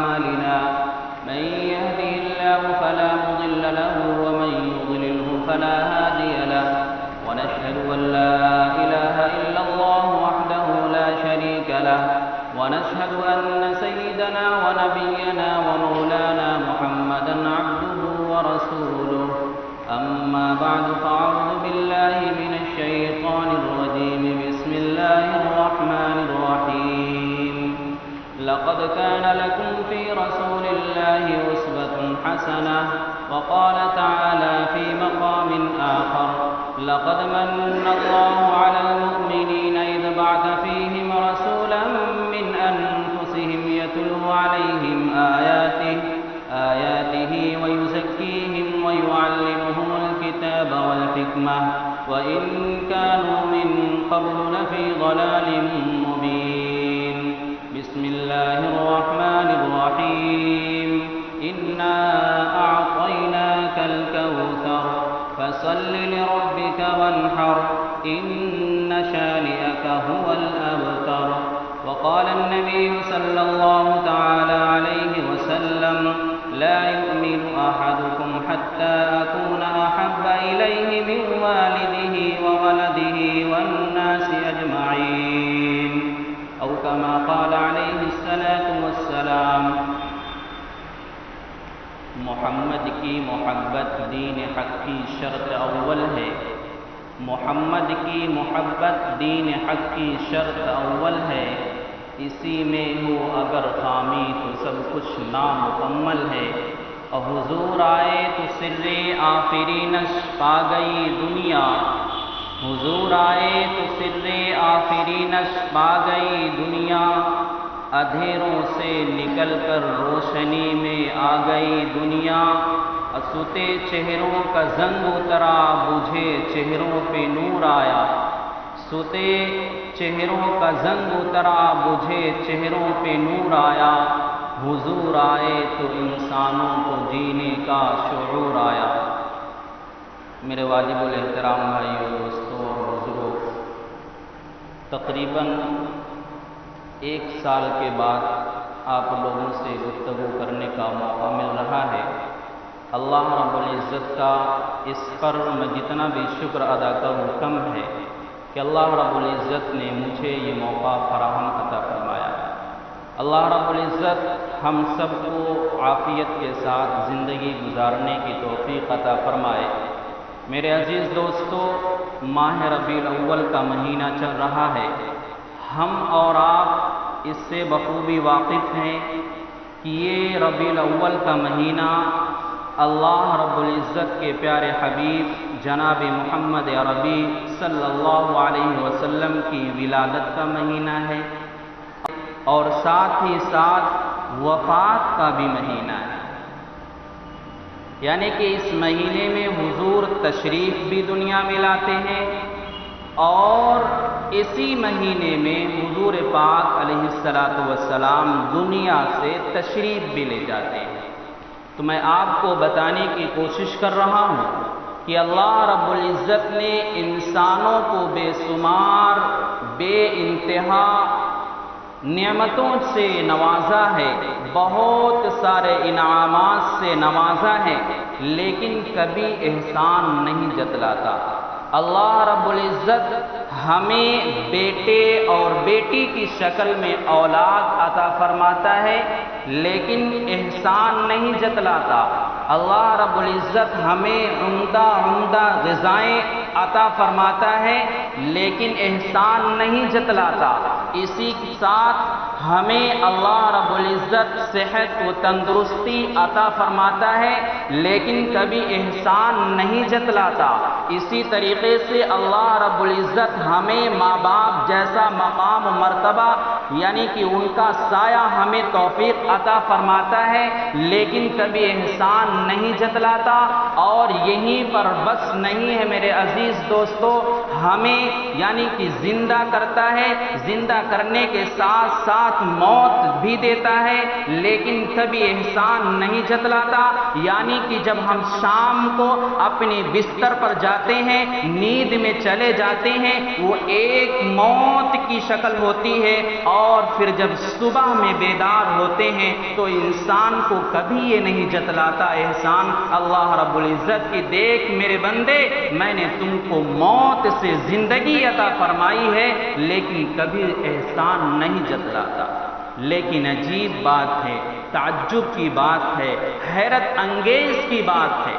أعمالنا من يهده الله فلا مضل له ومن يضلله فلا هادي له ونشهد أن لا إله إلا الله وحده لا شريك له ونشهد أن سيدنا ونبينا ومولانا محمدا عبده ورسوله أما بعد فأعوذ بالله من الشيطان الرجيم بسم الله الرحمن الرحيم لقد كان لكم في رسول الله أسوة حسنة وقال تعالى في مقام آخر لقد من الله على المؤمنين إذ بعث فيهم رسولا من أنفسهم يتلو عليهم آياته ويزكيهم ويعلمهم الكتاب والحكمة وإن كانوا من قبل لفي ضلال مبين بسم الله الرحمن الرحيم إنا أعطيناك الكوثر فصل لربك وانحر إن شانئك هو الأبتر وقال النبي صلى الله تعالى عليه وسلم لا يؤمن أحدكم حتى أكون أحب إليه من والده وولده والناس أجمعين أو كما قال عليه الصلاة والسلام محمد کی محبت دین حق کی شرط اول ہے محمد کی محبت دین حق کی شرط اول ہے اسی میں ہو اگر خامی تو سب کچھ نامکمل ہے اور حضور آئے تو سر آفرینش پا گئی دنیا حضور آئے تو سر آفرینش پا گئی دنیا اندھیروں سے نکل کر روشنی میں آ گئی دنیا اسوتے چہروں کا زنگ اترا بجھے چہروں پہ نور آیا سوتے چہروں کا زنگ اترا بجھے چہروں پہ نور آیا حضور آئے تو انسانوں کو جینے کا شعور آیا میرے واجب الاحترام بھائیوں دوستوں اور بزرگوں تقریباً 1 سال کے بعد آپ لوگوں سے گفتگو کرنے کا موقع مل رہا ہے اللہ رب العزت کا اس پر میں جتنا بھی شکر ادا کروں کم ہے کہ اللہ رب العزت نے مجھے یہ موقع فراہم عطا فرمایا اللہ رب العزت ہم سب کو عافیت کے ساتھ زندگی گزارنے کی توفیق عطا فرمائے میرے عزیز دوستو ماہ ربیع الاول کا مہینہ چل رہا ہے ہم اور آپ اس سے بخوبی واقف ہیں کہ یہ ربیع الاول کا مہینہ اللہ رب العزت کے پیارے حبیب جناب محمد عربی صلی اللہ علیہ وسلم کی ولادت کا مہینہ ہے اور ساتھ ہی ساتھ وفات کا بھی مہینہ ہے یعنی کہ اس مہینے میں حضور تشریف بھی دنیا میں لاتے ہیں اور اسی مہینے میں حضور پاک علیہ السلام دنیا سے تشریف بھی لے جاتے ہیں تو میں آپ کو بتانے کی کوشش کر رہا ہوں کہ اللہ رب العزت نے انسانوں کو بے شمار بے انتہا نعمتوں سے نوازا ہے بہت سارے انعامات سے نوازا ہے لیکن کبھی احسان نہیں جتلاتا اللہ رب العزت ہمیں بیٹے اور بیٹی کی شکل میں اولاد عطا فرماتا ہے لیکن احسان نہیں جتلاتا اللہ رب العزت ہمیں عمدہ غذائیں عطا فرماتا ہے لیکن احسان نہیں جتلاتا اسی کے ساتھ ہمیں اللہ رب العزت صحت و تندرستی عطا فرماتا ہے لیکن کبھی احسان نہیں جتلاتا اسی طریقے سے اللہ رب العزت ہمیں ماں باپ جیسا مقام و مرتبہ یعنی کہ ان کا سایہ ہمیں توفیق عطا فرماتا ہے لیکن کبھی احسان نہیں جتلاتا اور یہیں پر بس نہیں ہے میرے عزیز دوستو ہمیں یعنی کہ زندہ کرتا ہے زندہ کرنے کے ساتھ ساتھ موت بھی دیتا ہے لیکن کبھی احسان نہیں جتلاتا یعنی کہ جب ہم شام کو اپنے بستر پر جاتے ہیں نیند میں چلے جاتے ہیں وہ ایک موت کی شکل ہوتی ہے اور پھر جب صبح میں بیدار ہوتے ہیں تو انسان کو کبھی یہ نہیں جتلاتا احسان اللہ رب العزت کی، دیکھ میرے بندے میں نے تم کو موت سے زندگی عطا فرمائی ہے، لیکن کبھی احسان نہیں جتلاتا۔ لیکن عجیب بات ہے، تعجب کی بات ہے، حیرت انگیز کی بات ہے،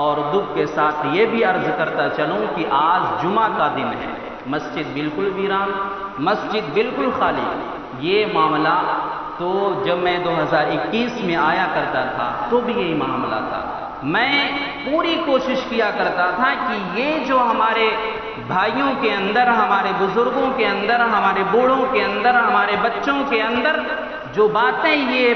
اور دکھ کے ساتھ یہ بھی عرض کرتا چلوں کہ آج جمعہ کا دن ہے، مسجد بالکل ویران، مسجد بالکل خالی۔ یہ معاملہ تو جب میں 2021 میں آیا کرتا تھا تو بھی یہی معاملہ تھا۔ میں پوری کوشش کیا کرتا تھا کہ یہ جو ہمارے بھائیوں کے اندر، ہمارے بزرگوں کے اندر، ہمارے بوڑھوں کے اندر، ہمارے بچوں کے اندر جو باتیں یہ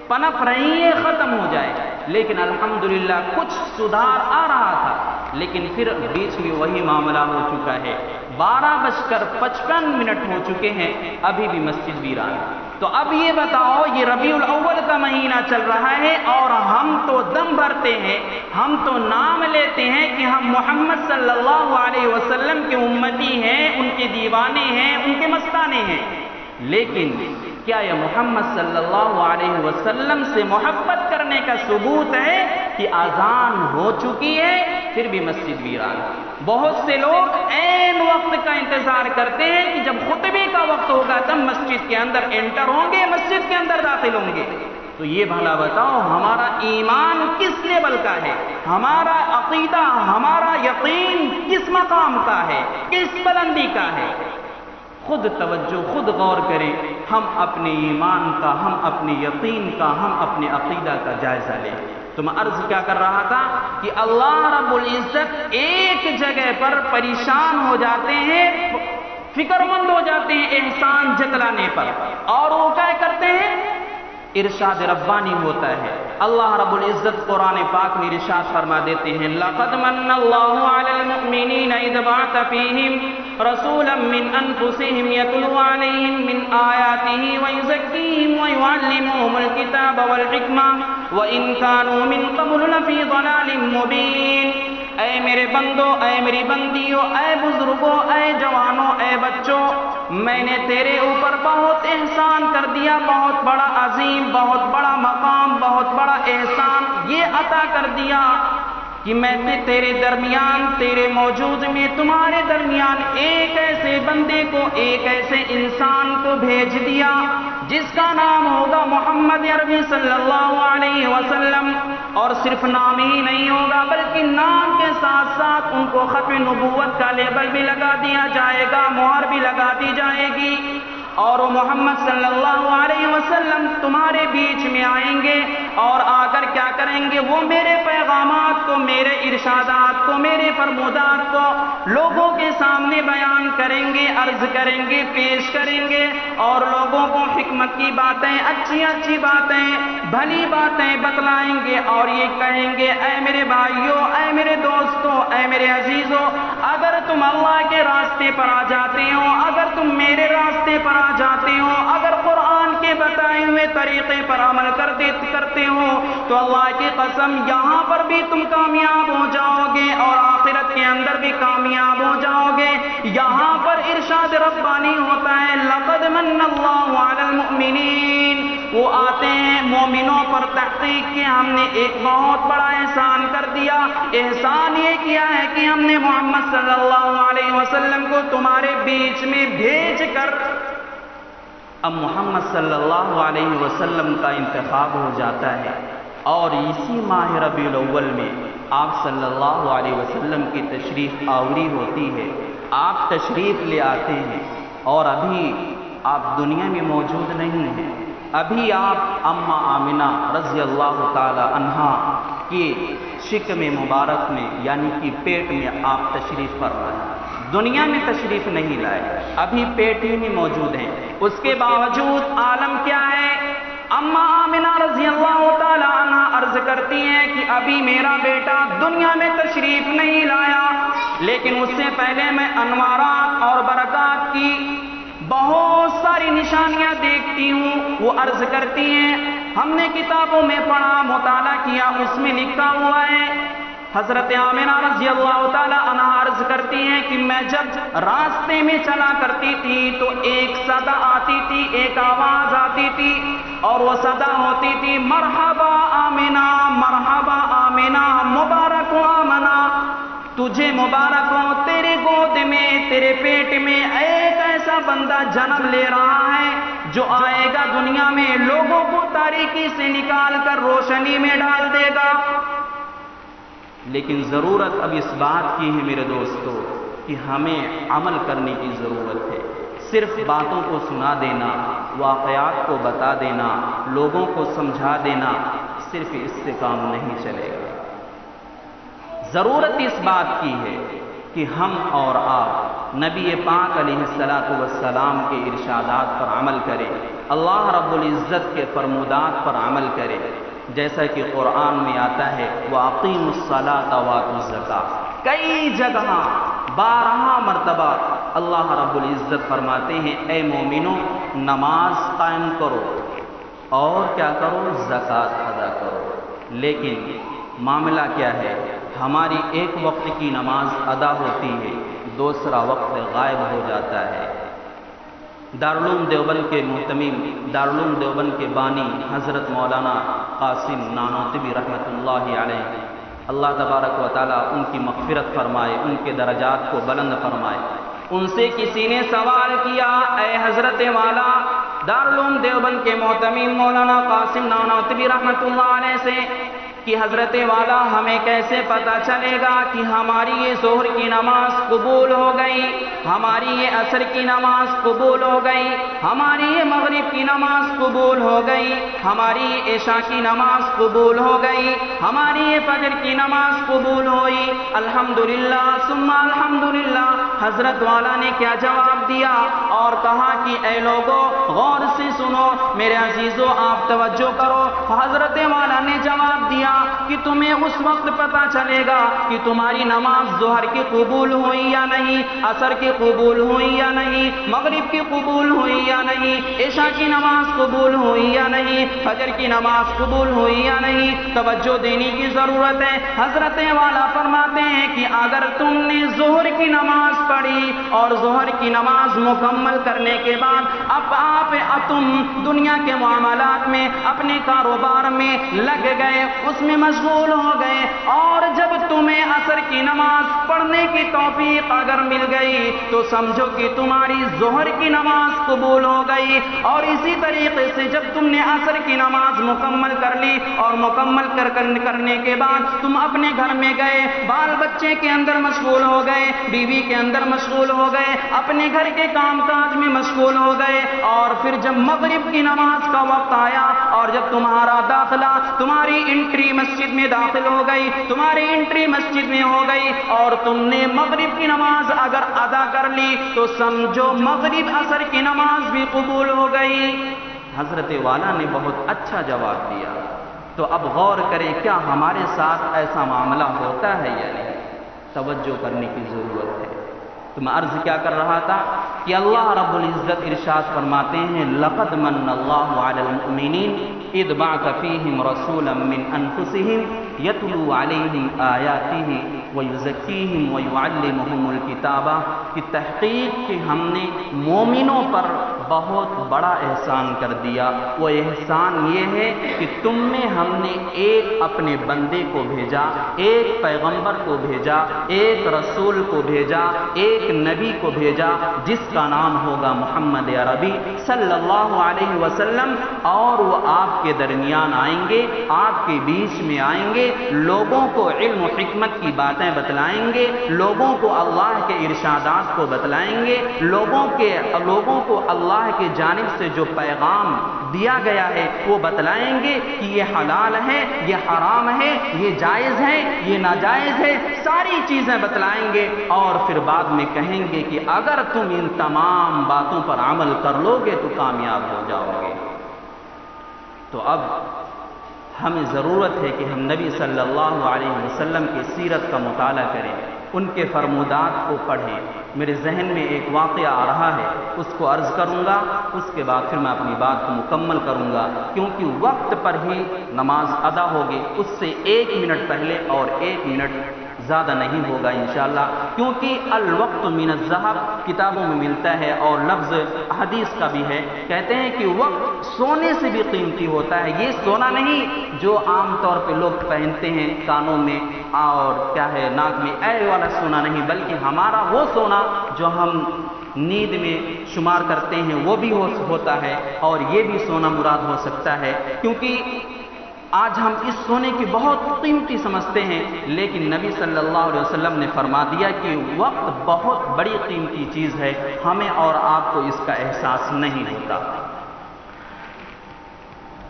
پنپ رہی ہیں ختم ہو جائے، لیکن الحمدللہ کچھ سدھار آ رہا تھا، لیکن پھر بیچ میں وہی معاملہ ہو چکا ہے۔ 12:55 ہو چکے ہیں، ابھی بھی مسجد ویران ہے۔ تو اب یہ بتاؤ، یہ ربیع الاول کا مہینہ چل رہا ہے اور ہم تو دم بھرتے ہیں، ہم تو نام لیتے ہیں کہ ہم محمد صلی اللہ علیہ وسلم کے امتی ہیں، ان کے دیوانے ہیں، ان کے مستانے ہیں، لیکن کیا یہ محمد صلی اللہ علیہ وسلم سے محبت کرنے کا ثبوت ہے کہ اذان ہو چکی ہے پھر بھی مسجد ویران؟ بہت سے لوگ عین وقت کا انتظار کرتے ہیں کہ جب خطبے کا وقت ہوگا تب مسجد کے اندر انٹر ہوں گے، مسجد کے اندر داخل ہوں گے۔ تو یہ بھلا بتاؤ ہمارا ایمان کس لیول کا ہے، ہمارا عقیدہ، ہمارا یقین کس مقام کا ہے، کس بلندی کا ہے؟ خود توجہ، خود غور کریں، ہم اپنے ایمان کا، ہم اپنے یقین کا، ہم اپنے عقیدہ کا جائزہ لیں۔ تو میں عرض کیا کر رہا تھا کہ اللہ رب العزت ایک جگہ پر پریشان ہو جاتے ہیں، فکر مند ہو جاتے ہیں احسان جتلانے پر، اور وہ کیا کرتے ہیں؟ ارشاد ربانی ہوتا ہے۔ اللہ رب العزت قرآن پاک میں ارشاد فرما دیتے ہیں لَقَدْ مَنَّ اللَّهُ عَلَى الْمُؤْمِنِينَ إِذْ بَعَثَ فِيهِمْ رَسُولًا مِّنْ أَنفُسِهِمْ يَتْلُو عَلَيْهِمْ مِنْ آيَاتِهِ وَيُزَكِّيهِمْ وَيُعَلِّمُهُمُ الْكِتَابَ وَالْحِكْمَةَ وَإِنْ كَانُوا مِنْ قَبْلُ لَفِي ضَلَالٍ مُّبِينٍ۔ اے میرے بندو، اے میری بندیوں، اے بزرگوں، اے جوانوں، اے بچوں، میں نے تیرے اوپر بہت احسان کر دیا، بہت بڑا عظیم، بہت بڑا مقام، بہت بڑا احسان یہ عطا کر دیا کہ میں نے تیرے درمیان، تیرے موجود میں، تمہارے درمیان ایک ایسے بندے کو، ایک ایسے انسان کو بھیج دیا جس کا نام ہوگا محمد عربی صلی اللہ علیہ وسلم، اور صرف نام ہی نہیں ہوگا بلکہ نام کے ساتھ ساتھ ان کو ختم نبوت کا لیبل بھی لگا دیا جائے گا، مہر بھی لگا دی جائے گی، اور وہ محمد صلی اللہ علیہ وسلم تمہارے بیچ میں آئیں گے اور آ کر کیا کریں گے؟ وہ میرے پیغامات کو، میرے ارشادات کو، میرے فرمودات کو لوگوں کے سامنے بیان کریں گے، عرض کریں گے، پیش کریں گے، اور لوگوں کو حکمت کی باتیں، اچھی اچھی باتیں، بھلی باتیں بتلائیں گے، اور یہ کہیں گے اے میرے بھائیوں، اے میرے دوستوں، اے میرے عزیزوں، اگر تم اللہ کے راستے پر آ جاتے ہو، اگر تم میرے راستے پر آ جاتے ہو، اگر قرآن کے بتائے ہوئے طریقے پر عمل کرتے ہو تو اللہ کی قسم یہاں پر بھی تم کامیاب ہو جاؤ گے اور آخرت کے اندر بھی کامیاب ہو جاؤ گے۔ یہاں پر ارشاد ربانی ہوتا ہے لَقَدْ مَنَّ اللَّهُ عَلَى الْمُؤْمِنِينَ، وہ آتے ہیں مومنوں پر تحقیق کہ ہم نے ایک بہت بڑا احسان کر دیا۔ احسان یہ کیا ہے کہ ہم نے محمد صلی اللہ علیہ وسلم کو تمہارے بیچ میں بھیج کر، اب محمد صلی اللہ علیہ وسلم کا انتخاب ہو جاتا ہے، اور اسی ماہ ربیع الاول میں آپ صلی اللہ علیہ وسلم کی تشریف آوری ہوتی ہے، آپ تشریف لے آتے ہیں، اور ابھی آپ دنیا میں موجود نہیں ہیں، ابھی آپ اماں آمنہ رضی اللہ تعالی عنہا کی شکم مبارک میں یعنی کہ پیٹ میں آپ تشریف فرما ہیں، دنیا میں تشریف نہیں لائے، ابھی پیٹ ہی میں موجود ہیں۔ اس کے باوجود عالم کیا ہے؟ اماں آمنہ رضی اللہ تعالی عنہ عرض کرتی ہیں کہ ابھی میرا بیٹا دنیا میں تشریف نہیں لایا، لیکن اس سے پہلے میں انوارات اور برکات کی بہت ساری نشانیاں دیکھتی ہوں۔ وہ عرض کرتی ہیں ہم نے کتابوں میں پڑھا، مطالعہ کیا، اس میں لکھا ہوا ہے حضرت آمنہ رضی اللہ تعالیٰ عنہ عرض کرتی ہیں کہ میں جب راستے میں چلا کرتی تھی تو ایک صدا آتی تھی، ایک آواز آتی تھی، اور وہ صدا ہوتی تھی مرحبا آمنہ، مرحبا آمنہ، مبارک ہو آمنہ، تجھے مبارک ہو، تیرے گود میں، تیرے پیٹ میں ایک ایسا بندہ جنم لے رہا ہے جو آئے گا دنیا میں، لوگوں کو تاریکی سے نکال کر روشنی میں ڈال دے گا۔ لیکن ضرورت اب اس بات کی ہے میرے دوستو کہ ہمیں عمل کرنے کی ضرورت ہے۔ صرف باتوں کو سنا دینا، واقعات کو بتا دینا، لوگوں کو سمجھا دینا، صرف اس سے کام نہیں چلے گا۔ ضرورت اس بات کی ہے کہ ہم اور آپ نبی پاک علیہ السلام کے ارشادات پر عمل کریں، اللہ رب العزت کے فرمودات پر عمل کریں، جیسا کہ قرآن میں آتا ہے وَأَقِيمُوا الصَّلَاةَ وَآتُوا الزَّكَاةَ، کئی جگہ 12 مرتبہ اللہ رب العزت فرماتے ہیں اے مومنو نماز قائم کرو اور کیا کرو، زکوٰۃ ادا کرو۔ لیکن معاملہ کیا ہے، ہماری ایک وقت کی نماز ادا ہوتی ہے، دوسرا وقت غائب ہو جاتا ہے۔ دارالعلوم دیوبند کے محتمم، دارالعلوم دیوبند کے بانی حضرت مولانا قاسم نانوتوی رحمۃ اللہ علیہ، اللہ تبارک و تعالیٰ ان کی مغفرت فرمائے، ان کے درجات کو بلند فرمائے، ان سے کسی نے سوال کیا اے حضرت والا دارالعلوم دیوبند کے محتمم مولانا قاسم نانوتوی رحمۃ اللہ علیہ سے کہ حضرت والا ہمیں کیسے پتہ چلے گا کہ ہماری یہ ظہر کی نماز قبول ہو گئی، ہماری یہ عصر کی نماز قبول ہو گئی، ہماری یہ مغرب کی نماز قبول ہو گئی، ہماری یہ عشاء کی نماز قبول ہو گئی، ہماری یہ فجر کی نماز قبول ہوئی؟ الحمدللہ ثم الحمدللہ۔ حضرت والا نے کیا جواب دیا اور کہا کہ اے لوگوں غور سے سنو، میرے عزیزو آپ توجہ کرو۔ حضرت والا نے جواب دیا کہ تمہیں اس وقت پتہ چلے گا کہ تمہاری نماز ظہر کی قبول ہوئی یا نہیں، عصر کی قبول ہوئی یا نہیں، مغرب کی قبول ہوئی یا نہیں، عشاء کی نماز قبول ہوئی یا نہیں، فجر کی نماز قبول ہوئی یا نہیں۔ توجہ دینے کی ضرورت ہے۔ حضرت والا فرماتے ہیں کہ اگر تم نے ظہر کی نماز پڑھی اور ظہر کی نماز مکمل کرنے کے بعد تم دنیا کے معاملات میں، اپنے کاروبار میں لگ گئے، اس میں مشغول ہو گئے، اور جب تمہیں عصر کی نماز پڑھنے کی توفیق اگر مل گئی تو سمجھو کہ تمہاری ظہر کی نماز قبول ہو گئی۔ اور اسی طریقے سے جب تم نے عصر کی نماز مکمل کر لی اور مکمل کرنے کے بعد تم اپنے گھر میں گئے، بال بچے کے اندر مشغول ہو گئے، بیوی کے اندر مشغول ہو گئے، اپنے گھر کے کام کاج میں مشغول ہو گئے، اور پھر جب مغرب کی نماز کا وقت آیا اور جب تمہارا داخلہ، تمہاری انٹری مسجد میں داخل ہو گئی، تمہاری انٹری مسجد میں ہو گئی اور تم نے مغرب کی نماز اگر ادا کر لی تو سمجھو مغرب عصر کی نماز بھی قبول ہو گئی۔ حضرت والا نے بہت اچھا جواب دیا۔ تو اب غور کریں کیا ہمارے ساتھ ایسا معاملہ ہوتا ہے یا نہیں؟ توجہ کرنے کی ضرورت ہے۔ تو میں عرض کیا کر رہا تھا کہ اللہ رب العزت ارشاد فرماتے ہیں لقد من اللہ علی المؤمنین اذ بعث فیہم رسولا من انفسہم یتلو علیہم آیاتہ ویزکیہم ویعلمہم الکتاب، کہ تحقیق کہ ہم نے مومنوں پر بہت بڑا احسان کر دیا۔ وہ احسان یہ ہے کہ تم میں ہم نے ایک اپنے بندے کو بھیجا، ایک پیغمبر کو بھیجا، ایک رسول کو بھیجا، ایک نبی کو بھیجا جس کا نام ہوگا محمد عربی صلی اللہ علیہ وسلم، اور وہ آپ کے درمیان آئیں گے، آپ کے بیچ میں آئیں گے، لوگوں کو علم و حکمت کی باتیں بتلائیں گے، لوگوں کو اللہ کے ارشادات کو بتلائیں گے، لوگوں کو اللہ کی جانب سے جو پیغام دیا گیا ہے وہ بتلائیں گے کہ یہ حلال ہے، یہ حرام ہے، یہ جائز ہے، یہ ناجائز ہے، ساری چیزیں بتلائیں گے، اور پھر بعد میں کہیں گے کہ اگر تم ان تمام باتوں پر عمل کر لو گے تو کامیاب ہو جاؤ گے۔ تو اب ہمیں ضرورت ہے کہ ہم نبی صلی اللہ علیہ وسلم کی سیرت کا مطالعہ کریں، ان کے فرمودات کو پڑھیں، میرے ذہن میں ایک واقعہ آ رہا ہے، اس کو عرض کروں گا، اس کے بعد پھر میں اپنی بات کو مکمل کروں گا، کیونکہ وقت پر ہی نماز ادا ہوگی، اس سے 1 منٹ پہلے اور 1 منٹ زیادہ نہیں ہوگا انشاءاللہ، کیونکہ الوقت من الذهب کتابوں میں ملتا ہے اور لفظ حدیث کا بھی ہے، کہتے ہیں کہ وقت سونے سے بھی قیمتی ہوتا ہے۔ یہ سونا نہیں جو عام طور پہ لوگ پہنتے ہیں کانوں میں اور کیا ہے ناک میں، والا سونا نہیں، بلکہ ہمارا وہ سونا جو ہم نیند میں شمار کرتے ہیں وہ بھی ہوتا ہے، اور یہ بھی سونا مراد ہو سکتا ہے، کیونکہ آج ہم اس سونے کی بہت قیمتی سمجھتے ہیں، لیکن نبی صلی اللہ علیہ وسلم نے فرما دیا کہ وقت بہت بڑی قیمتی چیز ہے، ہمیں اور آپ کو اس کا احساس نہیں ہوتا۔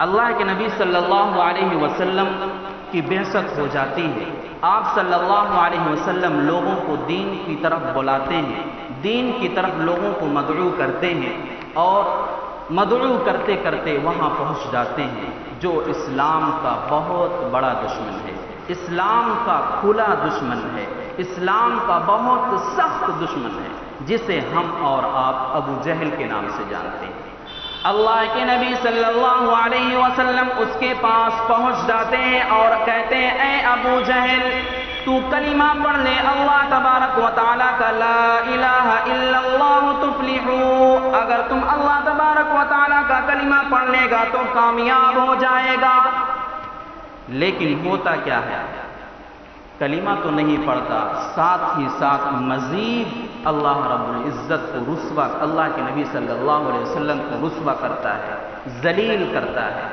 اللہ کے نبی صلی اللہ علیہ وسلم کی بعثت ہو جاتی ہے، آپ صلی اللہ علیہ وسلم لوگوں کو دین کی طرف بلاتے ہیں، دین کی طرف لوگوں کو مدعو کرتے ہیں، اور مدعو کرتے کرتے وہاں پہنچ جاتے ہیں جو اسلام کا بہت بڑا دشمن ہے، اسلام کا کھلا دشمن ہے، اسلام کا بہت سخت دشمن ہے، جسے ہم اور آپ ابو جہل کے نام سے جانتے ہیں۔ اللہ کے نبی صلی اللہ علیہ وسلم اس کے پاس پہنچ جاتے ہیں اور کہتے ہیں، اے ابو جہل، تو کلمہ پڑھ لے اللہ تبارک و تعالیٰ کا لا الہ الا اللہ تفلحو، اگر تم اللہ تبارک و تعالیٰ کا کلمہ پڑھ لے گا تو کامیاب ہو جائے گا۔ لیکن ہوتا کیا ہے، کلمہ تو نہیں پڑھتا، ساتھ ہی ساتھ مزید اللہ رب العزت کو رسوا، اللہ کے نبی صلی اللہ علیہ وسلم کو رسوا کرتا ہے، ذلیل کرتا ہے۔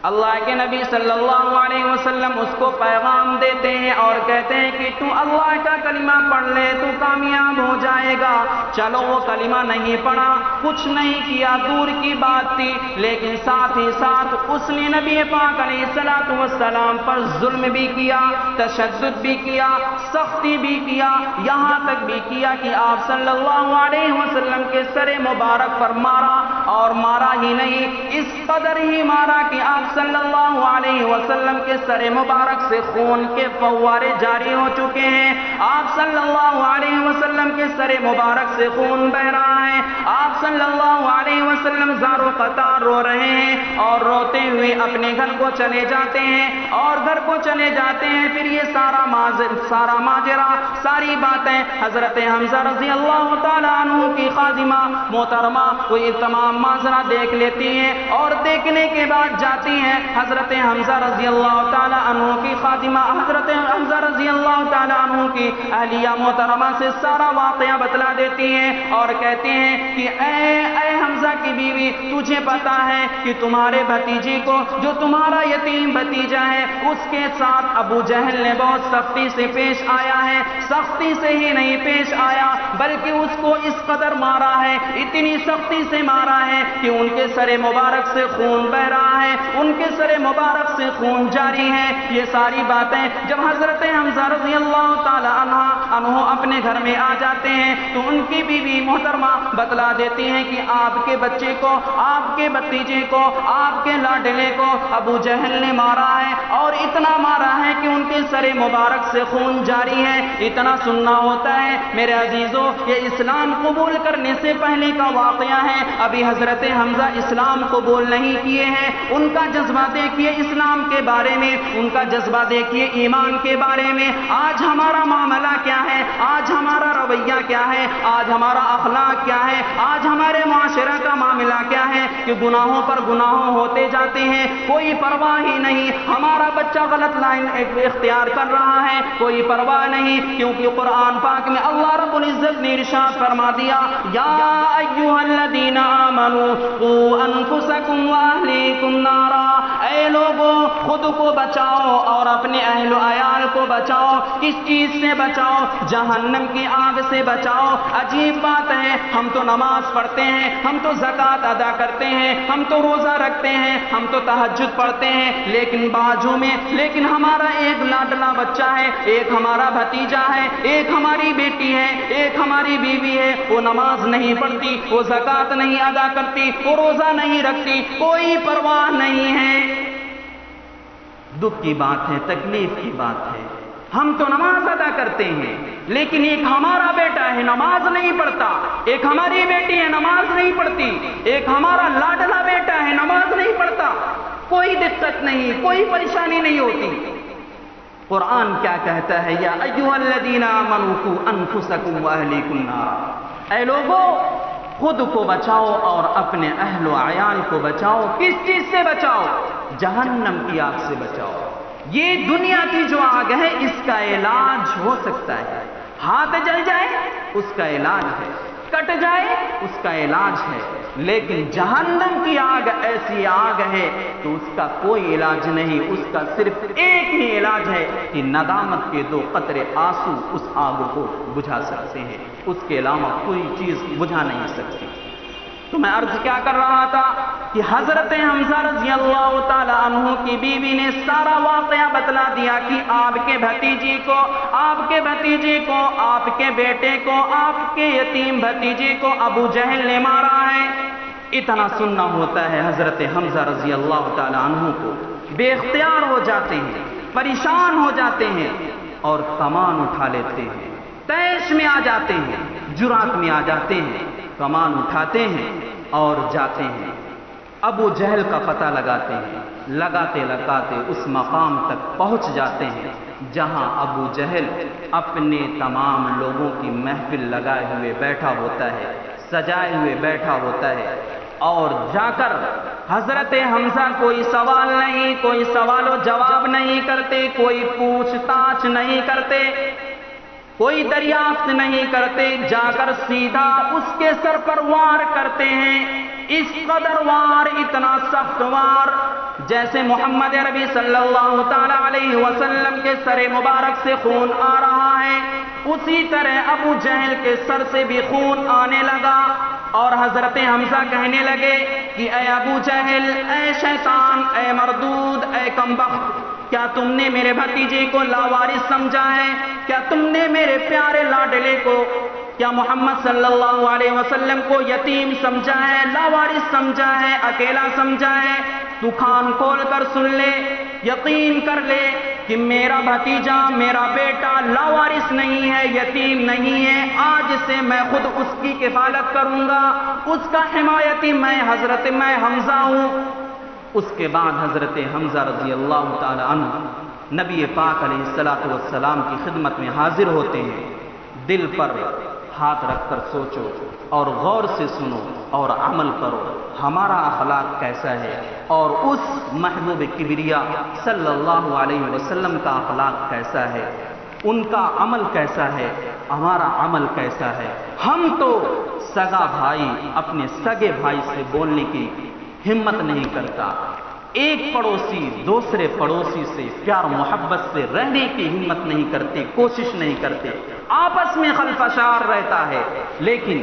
اللہ کے نبی صلی اللہ علیہ وسلم اس کو پیغام دیتے ہیں اور کہتے ہیں کہ تو اللہ کا کلمہ پڑھ لے تو کامیاب ہو جائے گا۔ چلو وہ کلمہ نہیں پڑھا، کچھ نہیں کیا، دور کی بات تھی، لیکن ساتھ ہی ساتھ اس نے نبی پاک علیہ السلام پر ظلم بھی کیا، تشدد بھی کیا، سختی بھی کیا، یہاں تک بھی کیا کہ آپ صلی اللہ علیہ وسلم کے سر مبارک پر مارا، اور مارا ہی نہیں، اس قدر ہی مارا کہ آپ صلی اللہ علیہ وسلم کے سر مبارک سے خون کے فوارے جاری ہو چکے ہیں، آپ صلی اللہ علیہ وسلم کے سر مبارک سے خون بہ رہا ہے، آپ صلی اللہ علیہ وسلم زار و قطار رو رہے ہیں، اور روتے ہوئے اپنے گھر کو چلے جاتے ہیں، اور گھر کو چلے جاتے ہیں۔ پھر یہ سارا ماجرا، ساری باتیں حضرت حمزہ رضی اللہ تعالیٰ عنہ کی خادمہ محترمہ وہ یہ تمام ماجرا دیکھ لیتی ہیں، اور دیکھنے کے بعد جاتی ہیں حضرت حمزہ رضی اللہ تعالیٰ عنہ کی خادمہ، حضرت حمزہ رضی اللہ تعالیٰ عنہ کی اہلیہ محترمہ سے سارا واقعہ بتلا دیتی ہیں، اور کہتے ہیں کہ اے حمزہ کی بیوی، تجھے پتا ہے کہ تمہارے بھتیجے کو، جو تمہارا یتیم بھتیجا ہے، اس کے ساتھ ابو جہل نے بہت سختی سے پیش آیا ہے، سختی سے ہی نہیں پیش آیا بلکہ اس کو اس قدر مارا ہے، اتنی سختی سے مارا ہے کہ ان کے سر مبارک سے خون بہ رہا ہے، ان کے سر مبارک سے خون جاری ہے۔ یہ ساری باتیں جب حضرت حمزہ رضی اللہ تعالی عنہ اپنے گھر میں آ جاتے ہیں تو ان کی بیوی محترمہ بتلا دیتی ہیں کہ آپ کے بچے کو، آپ کے بھتیجے کو، آپ کے لاڈلے کو ابو جہل نے مارا ہے، اور اتنا مارا ہے کہ ان کے سر مبارک سے خون جاری ہے۔ اتنا سننا ہوتا ہے میرے عزیزوں، یہ اسلام قبول کرنے سے پہلے کا واقعہ ہے، ابھی حضرت حمزہ اسلام قبول نہیں کیے ہیں، ان کا جذبہ دیکھیے اسلام کے بارے میں، ان کا جذبہ دیکھیے ایمان کے بارے میں۔ آج ہمارا معاملہ کیا ہے، آج ہمارا رویہ کیا ہے، آج ہمارا اخلاق کیا ہے، آج ہمارے معاشرہ کا معاملہ کیا ہے کہ گناہوں پر گناہوں ہوتے جاتے ہیں، کوئی پرواہ ہی نہیں، ہمارا بچہ غلط لائن اختیار کر رہا ہے، کوئی پرواہ نہیں، کیونکہ قرآن پاک میں اللہ رب العزت نے ارشاد فرما دیا، یا ایھا الذین آمنوا قوا انفسکم واہلیکم نارا، اے لوگو خود کو بچاؤ اور اپنے اہل و عیال کو بچاؤ، کس چیز سے بچاؤ؟ جہنم کی آگ سے بچاؤ۔ عجیب بات ہے، ہم تو نماز پڑھتے ہیں، ہم تو زکوٰۃ ادا کرتے ہیں، ہم تو روزہ رکھتے ہیں، ہم تو تہجد پڑھتے ہیں، لیکن ہمارا ایک لاڈلا بچہ ہے، ایک ہمارا بھتیجا ہے، ایک ہماری بیٹی ہے، ایک ہماری بیوی ہے، وہ نماز نہیں پڑھتی، وہ زکوٰۃ نہیں ادا کرتی، وہ روزہ نہیں رکھتی، کوئی پرواہ نہیں ہے۔ دکھ کی بات ہے، تکلیف کی بات ہے، ہم تو نماز ادا کرتے ہیں، لیکن ایک ہمارا بیٹا ہے نماز نہیں پڑھتا، ایک ہماری بیٹی ہے نماز نہیں پڑھتی، ایک ہمارا لاڈلا بیٹا ہے نماز نہیں پڑھتا، کوئی دقت نہیں، کوئی پریشانی نہیں ہوتی۔ قرآن کیا کہتا ہے؟ یا ایھا الذین آمنوا قوا انفسکم واہلیکم نارا، اے لوگو خود کو بچاؤ اور اپنے اہل و عیال کو بچاؤ۔ کس چیز سے بچاؤ؟ جہنم کی آگ سے بچاؤ۔ یہ دنیا کی جو آگ ہے اس کا علاج ہو سکتا ہے، ہاتھ جل جائے اس کا علاج ہے، کٹ جائے اس کا علاج ہے، لیکن جہنم کی آگ ایسی آگ ہے تو اس کا کوئی علاج نہیں، اس کا صرف ایک ہی علاج ہے کہ ندامت کے 2 قطرے آنسو اس آگ کو بجھا سکتے ہیں، اس کے علاوہ کوئی چیز بجھا نہیں سکتی۔ تو میں عرض کیا کر رہا تھا کہ حضرت حمزہ رضی اللہ تعالی عنہ کی بیوی نے سارا واقعہ بتلا دیا کہ آپ کے بھتیجے کو، آپ کے بھتیجے کو، آپ کے بیٹے کو، آپ کے یتیم بھتیجے کو ابو جہل نے مارا ہے۔ اتنا سننا ہوتا ہے حضرت حمزہ رضی اللہ تعالی عنہ کو بے اختیار ہو جاتے ہیں، پریشان ہو جاتے ہیں اور کمان اٹھا لیتے ہیں، تیش میں آ جاتے ہیں، جرات میں آ جاتے ہیں، کمان اٹھاتے ہیں اور جاتے ہیں، ابو جہل کا پتہ لگاتے ہیں، لگاتے لگاتے اس مقام تک پہنچ جاتے ہیں جہاں ابو جہل اپنے تمام لوگوں کی محفل لگائے ہوئے بیٹھا ہوتا ہے، سجائے ہوئے بیٹھا ہوتا ہے، اور جا کر حضرت حمزہ کوئی سوال نہیں، کوئی سوال و جواب نہیں کرتے، کوئی پوچھ تاچھ نہیں کرتے، کوئی دریافت نہیں کرتے، جا کر سیدھا اس کے سر پر وار کرتے ہیں، اس قدر وار، اتنا سخت وار جیسے محمد عربی صلی اللہ تعالی علیہ وسلم کے سر مبارک سے خون آ رہا ہے، اسی طرح ابو جہل کے سر سے بھی خون آنے لگا، اور حضرت حمزہ کہنے لگے کہ اے ابو جہل، اے شیطان، اے مردود، اے کمبخت، کیا تم نے میرے بھتیجے کو لاوارث سمجھا ہے؟ کیا تم نے میرے پیارے لاڈلے کو، کیا محمد صلی اللہ علیہ وسلم کو یتیم سمجھا ہے، لاوارث سمجھا ہے، اکیلا سمجھا ہے؟ تو کان کھول کر سن لے، یقین کر لے کہ میرا بھتیجا، میرا بیٹا لاوارث نہیں ہے، یتیم نہیں ہے، آج سے میں خود اس کی کفالت کروں گا، اس کا حمایتی میں حمزہ ہوں۔ اس کے بعد حضرت حمزہ رضی اللہ تعالی عنہ نبی پاک علیہ السلام کی خدمت میں حاضر ہوتے ہیں۔ دل پر ہاتھ رکھ کر سوچو اور غور سے سنو اور عمل کرو، ہمارا اخلاق کیسا ہے اور اس محبوب کبریا صلی اللہ علیہ وسلم کا اخلاق کیسا ہے، ان کا عمل کیسا ہے، ہمارا عمل کیسا ہے۔ ہم تو سگا بھائی اپنے سگے بھائی سے بولنے کی ہمت نہیں کرتا، ایک پڑوسی دوسرے پڑوسی سے پیار محبت سے رہنے کی ہمت نہیں کرتے، کوشش نہیں کرتے، آپس میں خلفشار رہتا ہے۔ لیکن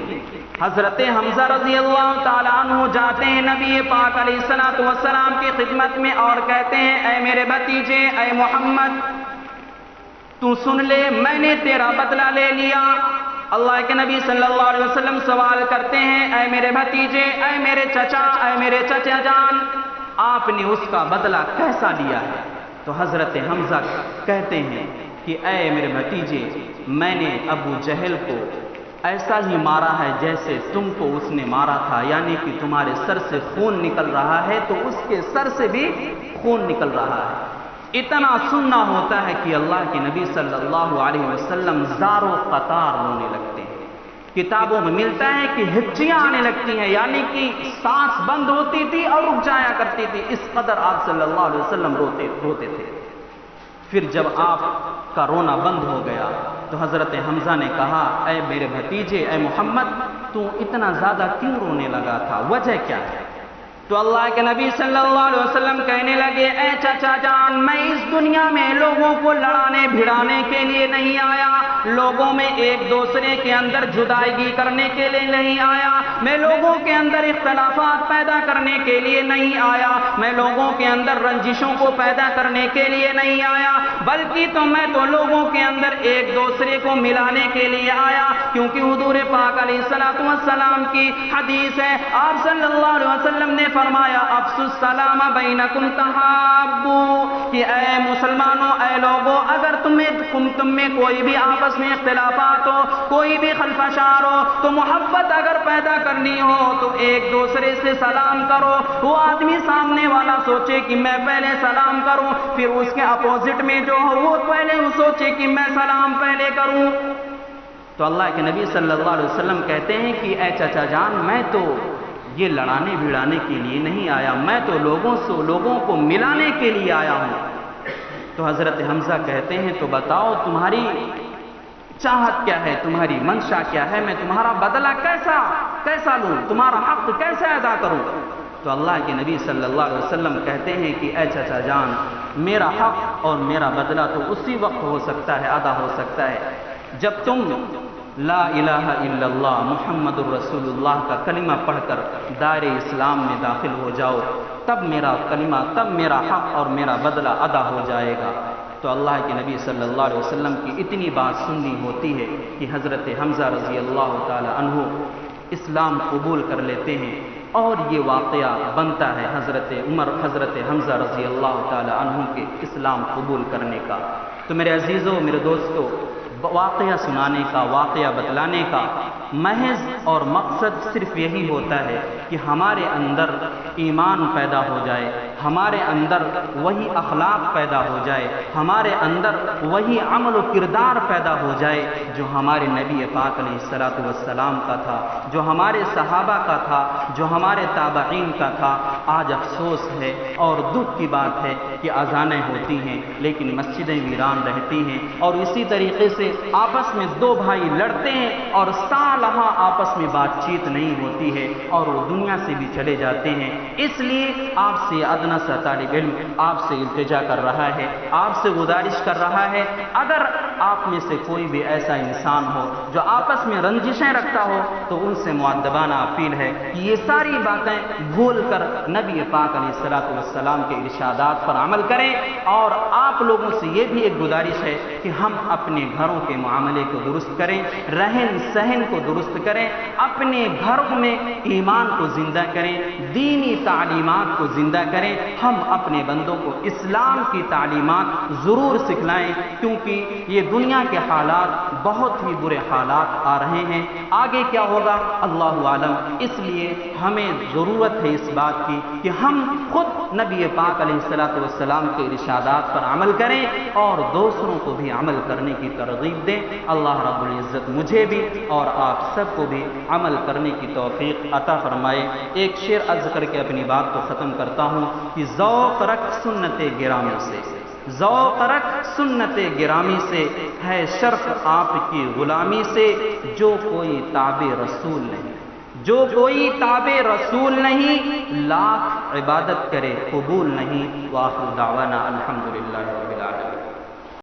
حضرت حمزہ رضی اللہ تعالیٰ عنہ جاتے ہیں نبی پاک علیہ السلام کی خدمت میں اور کہتے ہیں اے میرے بھتیجے، اے محمد، تو سن لے، میں نے تیرا بدلہ لے لیا۔ اللہ کے نبی صلی اللہ علیہ وسلم سوال کرتے ہیں اے میرے بھتیجے، اے میرے چچا، اے میرے چچا جان، آپ نے اس کا بدلہ کیسا لیا ہے؟ تو حضرت حمزہ کہتے ہیں کہ اے میرے بھتیجے، میں نے ابو جہل کو ایسا ہی مارا ہے جیسے تم کو اس نے مارا تھا، یعنی کہ تمہارے سر سے خون نکل رہا ہے تو اس کے سر سے بھی خون نکل رہا ہے۔ اتنا سننا ہوتا ہے کہ اللہ کے نبی صلی اللہ علیہ وسلم زار و قطار رونے لگتے ہیں۔ کتابوں میں ملتا ہے کہ ہچیاں آنے لگتی ہیں، یعنی کہ سانس بند ہوتی تھی اور رک جایا کرتی تھی، اس قدر آپ صلی اللہ علیہ وسلم روتے تھے۔ پھر جب آپ کا رونا بند ہو گیا تو حضرت حمزہ نے کہا اے میرے بھتیجے، اے محمد، تو اتنا زیادہ کیوں رونے لگا تھا، وجہ کیا ہے؟ تو اللہ کے نبی صلی اللہ علیہ وسلم کہنے لگے اے چچا جان، میں اس دنیا میں لوگوں کو لڑانے بھڑانے کے لیے نہیں آیا، لوگوں میں ایک دوسرے کے اندر جدائیگی کرنے کے لیے نہیں آیا، میں لوگوں کے اندر اختلافات پیدا کرنے کے لیے نہیں آیا، میں لوگوں کے اندر رنجشوں کو پیدا کرنے کے لیے نہیں آیا، بلکہ میں تو لوگوں کے اندر ایک دوسرے کو ملانے کے لیے آیا، کیونکہ حضور پاک علیہ السلام کی حدیث ہے، آپ صلی اللہ علیہ وسلم نے فرمایا افسو السلام بینکم تحابو، کہ اے مسلمانوں، اے لوگوں، اگر تم میں کوئی بھی آپس میں اختلافات ہو، کوئی بھی خلفشار ہو، تو محبت اگر پیدا کرنی ہو تو ایک دوسرے سے سلام کرو۔ وہ آدمی سامنے والا سوچے کہ میں پہلے سلام کروں، پھر اس کے اپوزٹ میں جو ہو وہ پہلے سوچے کہ میں سلام پہلے کروں۔ تو اللہ کے نبی صلی اللہ علیہ وسلم کہتے ہیں کہ اے چچا جان، میں تو یہ لڑانے بھڑانے کے لیے نہیں آیا، میں تو لوگوں کو ملانے کے لیے آیا ہوں۔ تو حضرت حمزہ کہتے ہیں تو بتاؤ تمہاری چاہت کیا ہے، تمہاری منشا کیا ہے، میں تمہارا بدلہ کیسا لوں، تمہارا حق کیسے ادا کروں؟ تو اللہ کے نبی صلی اللہ علیہ وسلم کہتے ہیں کہ اے چچا جان، میرا حق اور میرا بدلہ تو اسی وقت ہو سکتا ہے، ادا ہو سکتا ہے جب تم لا الہ الا اللہ محمد الرسول اللہ کا کلمہ پڑھ کر دائرے اسلام میں داخل ہو جاؤ، تب میرا کلمہ، تب میرا حق اور میرا بدلہ ادا ہو جائے گا۔ تو اللہ کے نبی صلی اللہ علیہ وسلم کی اتنی بات سننی ہوتی ہے کہ حضرت حمزہ رضی اللہ تعالی عنہ اسلام قبول کر لیتے ہیں، اور یہ واقعہ بنتا ہے حضرت حمزہ رضی اللہ تعالی عنہ کے اسلام قبول کرنے کا۔ تو میرے عزیزوں، میرے دوستوں، واقعہ سنانے کا، واقعہ بتلانے کا محض اور مقصد صرف یہی ہوتا ہے کہ ہمارے اندر ایمان پیدا ہو جائے، ہمارے اندر وہی اخلاق پیدا ہو جائے، ہمارے اندر وہی عمل و کردار پیدا ہو جائے جو ہمارے نبی پاک علیہ الصلوۃ والسلام کا تھا، جو ہمارے صحابہ کا تھا، جو ہمارے تابعین کا تھا۔ آج افسوس ہے اور دکھ کی بات ہے کہ اذانیں ہوتی ہیں لیکن مسجدیں ویران رہتی ہیں، اور اسی طریقے سے آپس میں دو بھائی لڑتے ہیں اور سالہا آپس میں بات چیت نہیں ہوتی ہے اور وہ دنیا سے بھی چلے جاتے ہیں۔ اس لیے آپ سے ادنیٰ سا طالب علم آپ سے التجا کر رہا ہے، آپ سے گزارش کر رہا ہے، اگر آپ میں سے کوئی بھی ایسا انسان ہو جو آپس میں رنجشیں رکھتا ہو تو ان سے مؤدبانہ اپیل ہے کہ یہ ساری باتیں بھول کر نبی پاک علیہ الصلوۃ والسلام کے ارشادات پر عمل کریں۔ اور آپ لوگوں سے یہ بھی ایک گزارش ہے کہ ہم اپنے گھروں کے معاملے کو درست کریں، رہن سہن کو درست کریں، اپنے گھروں میں ایمان کو زندہ کریں، دینی تعلیمات کو زندہ کریں۔ ہم اپنے بندوں کو اسلام کی تعلیمات ضرور سکھلائیں، کیونکہ یہ دنیا کے حالات بہت ہی برے حالات آ رہے ہیں، آگے کیا ہوگا اللہ عالم۔ اس لیے ہمیں ضرورت ہے اس بات کی کہ ہم خود نبی پاک علیہ الصلوۃ والسلام کے ارشادات پر عمل کریں اور دوسروں کو بھی عمل کرنے کی ترغیب دیں۔ اللہ رب العزت مجھے بھی اور آپ سب کو بھی عمل کرنے کی توفیق عطا فرمائے۔ ایک شعر عرض کر کے اپنی بات کو ختم کرتا ہوں کہ ذوق رکھ سنت گرامی سے، ذوق رکھ سنت گرامی سے، ہے شرف آپ کی غلامی سے، جو کوئی تابع رسول نہیں، جو کوئی تابع رسول نہیں، لاکھ عبادت کرے قبول نہیں۔ وآخر دعوانا الحمدللہ۔